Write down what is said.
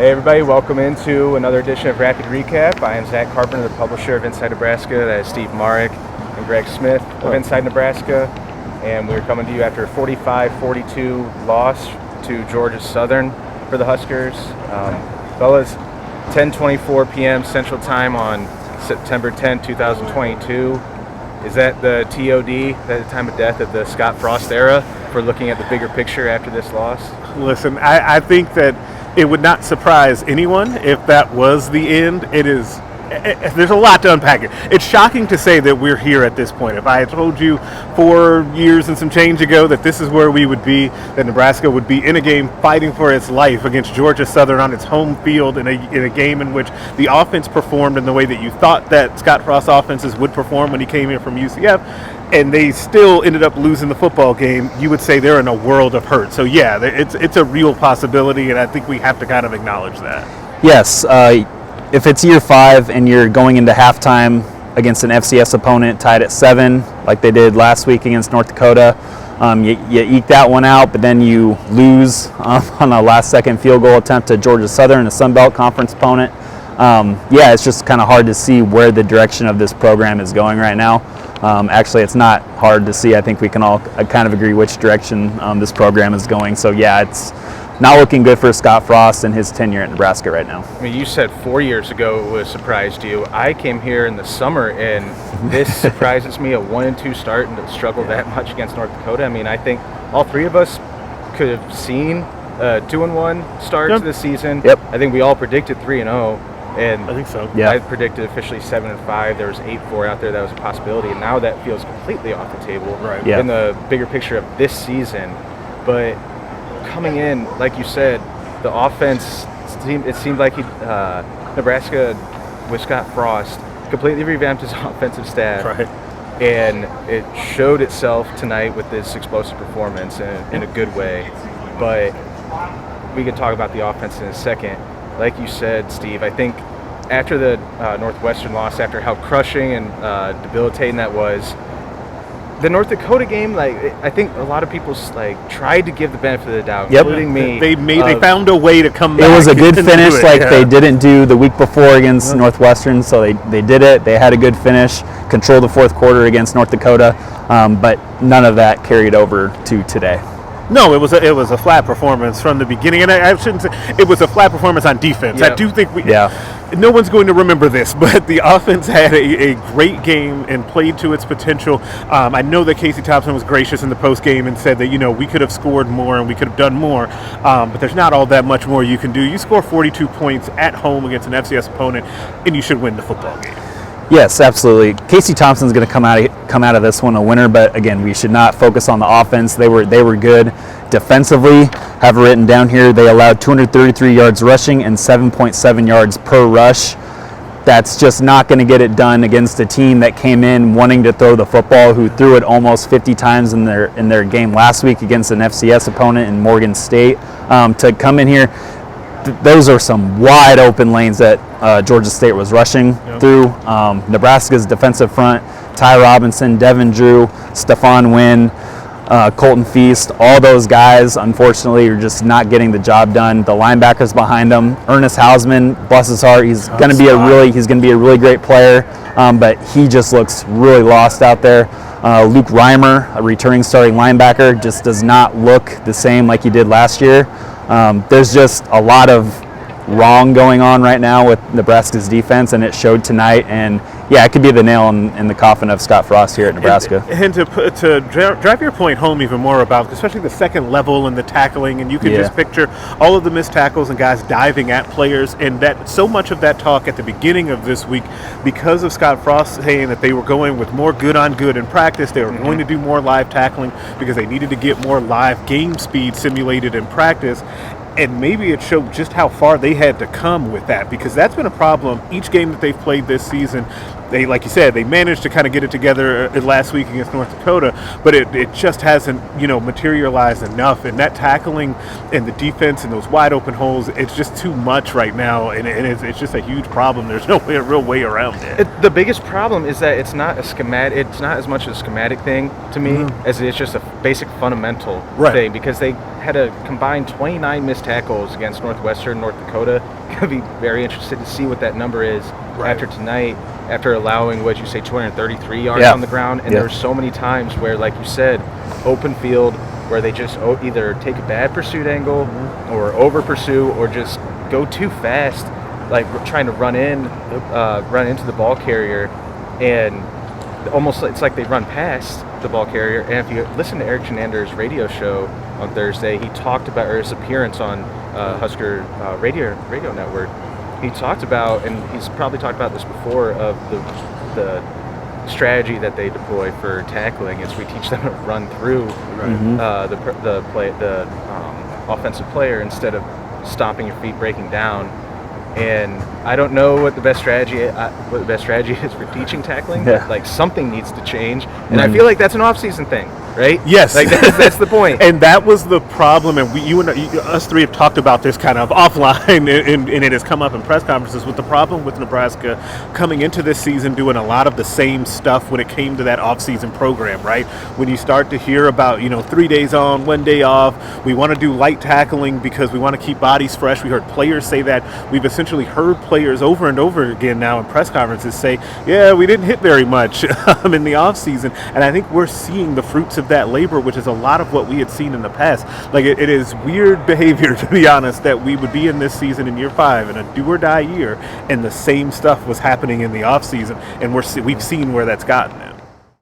Hey everybody, welcome into another edition of Rapid Recap. I am Zack, Carpenter, the publisher of Inside Nebraska. That is Steve Marik and Greg Smith of Inside Nebraska. And we're coming to you after a 45-42 loss to Georgia Southern for the Huskers. Fellas, 10:24 p.m. Central Time on September 10, 2022. Is that the TOD, the time of death of the Scott Frost era, if we're looking at the bigger picture after this loss? Listen, I think that it would not surprise anyone if that was the end. There's a lot to unpack here. It's shocking to say that we're here at this point. If I had told you 4 years and some change ago that this is where we would be, that Nebraska would be in a game fighting for its life against Georgia Southern on its home field in a game in which the offense performed in the way that you thought that Scott Frost offenses would perform when he came in from UCF, and they still ended up losing the football game, you would say they're in a world of hurt. So yeah, it's a real possibility, and I think we have to kind of acknowledge that. Yes, if it's year 5 and you're going into halftime against an FCS opponent tied at 7, like they did last week against North Dakota, you eke that one out, but then you lose on a last-second field goal attempt to Georgia Southern, a Sun Belt Conference opponent. It's just kind of hard to see where the direction of this program is going right now. Actually, it's not hard to see. I think we can all kind of agree which direction this program is going. So yeah, it's not looking good for Scott Frost and his tenure at Nebraska right now. I mean, you said 4 years ago it was surprised you. I came here in the summer, and this surprises me, a 1-2 start and to struggle that much against North Dakota. I mean, I think all three of us could have seen a 2-1 start to the season. Yep. I think we all predicted 3-0. And I think so. Yeah. I predicted officially 7-5. There was 8-4 out there. That was a possibility, and now that feels completely off the table in the bigger picture of this season. But coming in, like you said, the offense, it seemed like Nebraska with Scott Frost completely revamped his offensive staff. Right. And it showed itself tonight with this explosive performance in a good way. But we can talk about the offense in a second. Like you said, Steve, I think after the Northwestern loss, after how crushing and debilitating that was, the North Dakota game, I think a lot of people tried to give the benefit of the doubt, including me. They found a way to come back. It was a good finish, they didn't do the week before against Northwestern, so they did it. They had a good finish, controlled the fourth quarter against North Dakota, but none of that carried over to today. No, it was a flat performance from the beginning, and I shouldn't say it was a flat performance on defense. Yep. I do think no one's going to remember this, but the offense had a great game and played to its potential. I know that Casey Thompson was gracious in the post game and said that we could have scored more and we could have done more, but there's not all that much more you can do. You score 42 points at home against an FCS opponent, and you should win the football game. Yes, absolutely. Casey Thompson's going to come out of this one a winner, but again, we should not focus on the offense. They were good defensively. Have it written down here. They allowed 233 yards rushing and 7.7 yards per rush. That's just not going to get it done against a team that came in wanting to throw the football, who threw it almost 50 times in their game last week against an FCS opponent in Morgan State. To come in here, those are some wide open lanes that Georgia State was rushing through. Nebraska's defensive front, Ty Robinson, Devin Drew, Stephon Wynn, Colton Feast, all those guys, unfortunately, are just not getting the job done. The linebackers behind them, Ernest Hausman, bless his heart, he's going to be a really great player, but he just looks really lost out there. Luke Reimer, a returning starting linebacker, just does not look the same like he did last year. There's just a lot of wrong going on right now with Nebraska's defense, and it showed tonight. And yeah, it could be the nail in the coffin of Scott Frost here at Nebraska. And to drive your point home even more about, especially the second level and the tackling, and you can just picture all of the missed tackles and guys diving at players, and that so much of that talk at the beginning of this week, because of Scott Frost saying that they were going with more good on good in practice, they were going to do more live tackling because they needed to get more live game speed simulated in practice. And maybe it showed just how far they had to come with that, because that's been a problem each game that they've played this season. They, like you said, they managed to kind of get it together last week against North Dakota, but it just hasn't, materialized enough. And that tackling and the defense and those wide open holes, it's just too much right now, and it's just a huge problem. There's no real way around it. The biggest problem is that it's not a schematic. It's not as much a schematic thing to me as it's just a basic fundamental thing, because they had a combined 29 missed tackles against Northwestern, North Dakota. Gonna be very interested to see what that number is after tonight. After allowing, what'd you say, 233 yards on the ground, and there were so many times where, like you said, open field, where they just either take a bad pursuit angle or over pursue or just go too fast, like trying to run into the ball carrier, and almost it's like they run past the ball carrier. And if you listen to Eric Chenander's radio show on Thursday, he talked about, or his appearance on Husker radio network, he talked about, and he's probably talked about this before, of the strategy that they deploy for tackling is we teach them to run through the offensive player instead of stomping your feet, breaking down. And I don't know what the best strategy is for teaching tackling, but like something needs to change. And I feel like that's an off-season thing, right? Yes, like that's the point. And that was the problem. And us three have talked about this kind of offline, and it has come up in press conferences with the problem with Nebraska coming into this season doing a lot of the same stuff when it came to that off-season program, right? When you start to hear about 3 days on, 1 day off, we want to do light tackling because we want to keep bodies fresh. We heard players say that. We've essentially heard players over and over again now in press conferences say, yeah, we didn't hit very much in the off season. And I think we're seeing the fruits of that labor, which is a lot of what we had seen in the past. Like it is weird behavior, to be honest, that we would be in this season in year 5 in a do or die year, and the same stuff was happening in the off season, and we've seen where that's gotten now.